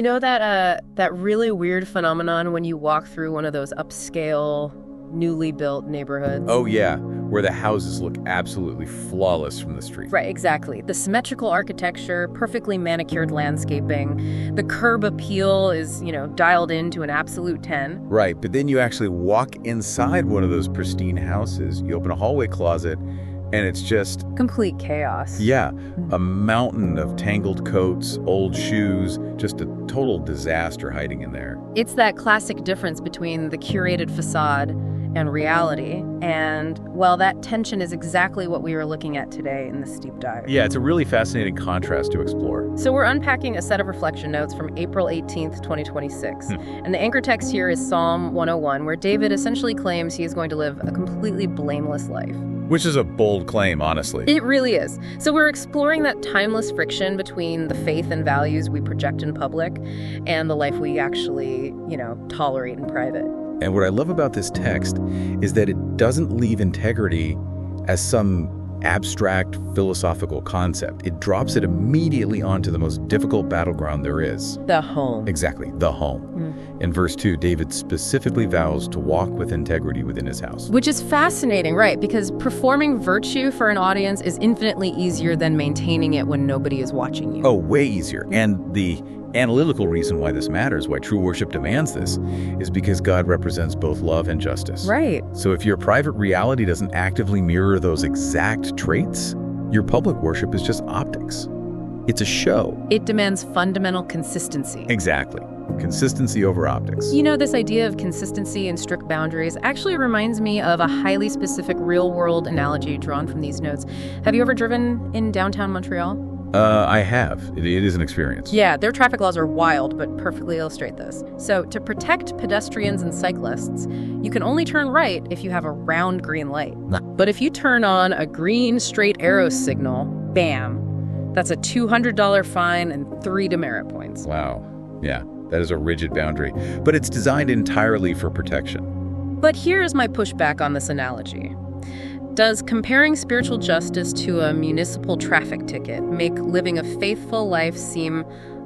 know that really weird phenomenon when you walk through one of those upscale, newly built neighborhoods? Oh, yeah, where the houses look absolutely flawless from the street. Right, exactly. The symmetrical architecture, perfectly manicured landscaping, the curb appeal is, dialed into an absolute 10. Right, but then you actually walk inside one of those pristine houses, you open a hallway closet, and it's just... complete chaos. Yeah, a mountain of tangled coats, old shoes, just a total disaster hiding in there. It's that classic difference between the curated facade and reality, and, well, that tension is exactly what we are looking at today in this deep dive. Yeah, it's a really fascinating contrast to explore. So we're unpacking a set of reflection notes from April 18th, 2026. And the anchor text here is Psalm 101, where David essentially claims he is going to live a completely blameless life. Which is a bold claim, honestly. It really is. So we're exploring that timeless friction between the faith and values we project in public and the life we actually, tolerate in private. And what I love about this text is that it doesn't leave integrity as some abstract philosophical concept. It drops it immediately onto the most difficult battleground there is. The home. Exactly, the home. In verse 2, David specifically vows to walk with integrity within his house. Which is fascinating, right? Because performing virtue for an audience is infinitely easier than maintaining it when nobody is watching you. Oh, way easier. And the analytical reason why this matters, why true worship demands this, is because God represents both love and justice. Right. So if your private reality doesn't actively mirror those exact traits, your public worship is just optics. It's a show. It demands fundamental consistency. Exactly. Consistency over optics. This idea of consistency and strict boundaries actually reminds me of a highly specific real-world analogy drawn from these notes. Have you ever driven in downtown Montreal? I have. It is an experience. Yeah, their traffic laws are wild, but perfectly illustrate this. So to protect pedestrians and cyclists, you can only turn right if you have a round green light. But if you turn on a green straight arrow signal, bam, that's a $200 fine and 3 demerit points. Wow. Yeah, that is a rigid boundary. But it's designed entirely for protection. But here's my pushback on this analogy. Does comparing spiritual justice to a municipal traffic ticket make living a faithful life seem,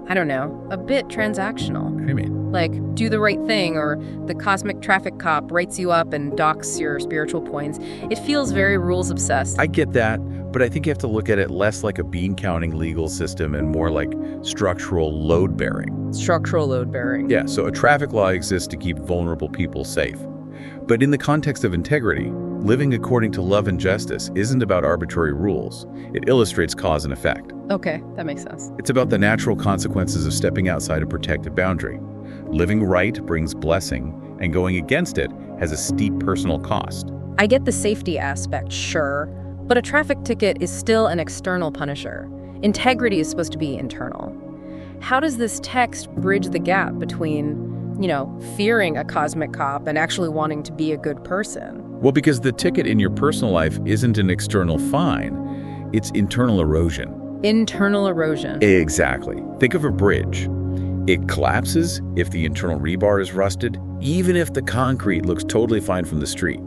a bit transactional? What do you mean? Like, do the right thing, or the cosmic traffic cop writes you up and docks your spiritual points. It feels very rules-obsessed. I get that, but I think you have to look at it less like a bean-counting legal system and more like structural load-bearing. Structural load-bearing. Yeah, so a traffic law exists to keep vulnerable people safe. But in the context of integrity, living according to love and justice isn't about arbitrary rules. It illustrates cause and effect. Okay, that makes sense. It's about the natural consequences of stepping outside a protected boundary. Living right brings blessing, and going against it has a steep personal cost. I get the safety aspect, sure, but a traffic ticket is still an external punisher. Integrity is supposed to be internal. How does this text bridge the gap between, fearing a cosmic cop and actually wanting to be a good person? Well, because the ticket in your personal life isn't an external fine, it's internal erosion. Internal erosion. Exactly. Think of a bridge. It collapses if the internal rebar is rusted, even if the concrete looks totally fine from the street.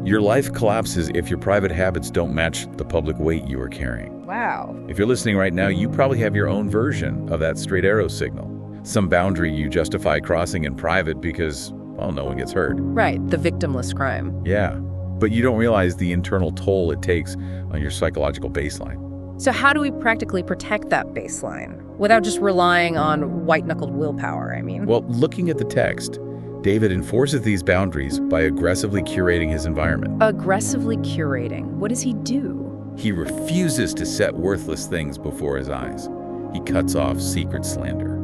Your life collapses if your private habits don't match the public weight you are carrying. Wow. If you're listening right now, you probably have your own version of that straight arrow signal. Some boundary you justify crossing in private because, no one gets hurt. Right, the victimless crime. Yeah, but you don't realize the internal toll it takes on your psychological baseline. So how do we practically protect that baseline without just relying on white-knuckled willpower, Well, looking at the text, David enforces these boundaries by aggressively curating his environment. Aggressively curating? What does he do? He refuses to set worthless things before his eyes. He cuts off secret slander.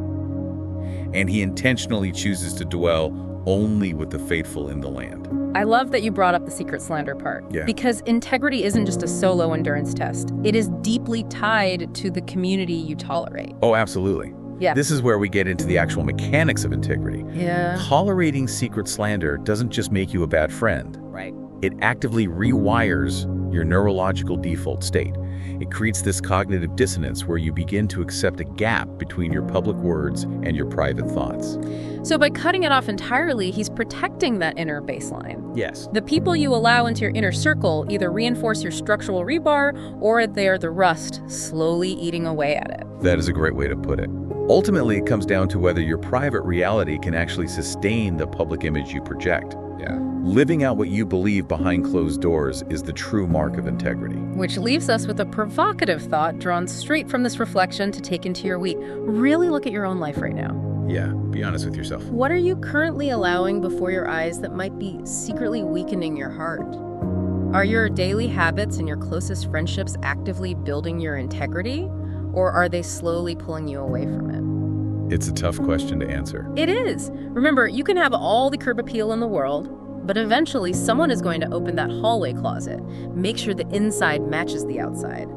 And he intentionally chooses to dwell only with the faithful in the land. I love that you brought up the secret slander part. Yeah. Because integrity isn't just a solo endurance test. It is deeply tied to the community you tolerate. Oh, absolutely. Yeah. This is where we get into the actual mechanics of integrity. Yeah. Tolerating secret slander doesn't just make you a bad friend. Right. It actively rewires your neurological default state. It creates this cognitive dissonance where you begin to accept a gap between your public words and your private thoughts. So by cutting it off entirely, he's protecting that inner baseline. Yes. The people you allow into your inner circle either reinforce your structural rebar or they're the rust slowly eating away at it. That is a great way to put it. Ultimately, it comes down to whether your private reality can actually sustain the public image you project. Yeah. Living out what you believe behind closed doors is the true mark of integrity. Which leaves us with a provocative thought drawn straight from this reflection to take into your week. Really look at your own life right now. Yeah, be honest with yourself. What are you currently allowing before your eyes that might be secretly weakening your heart? Are your daily habits and your closest friendships actively building your integrity, or are they slowly pulling you away from it? It's a tough question to answer. It is. Remember, you can have all the curb appeal in the world, but eventually someone is going to open that hallway closet, make sure the inside matches the outside.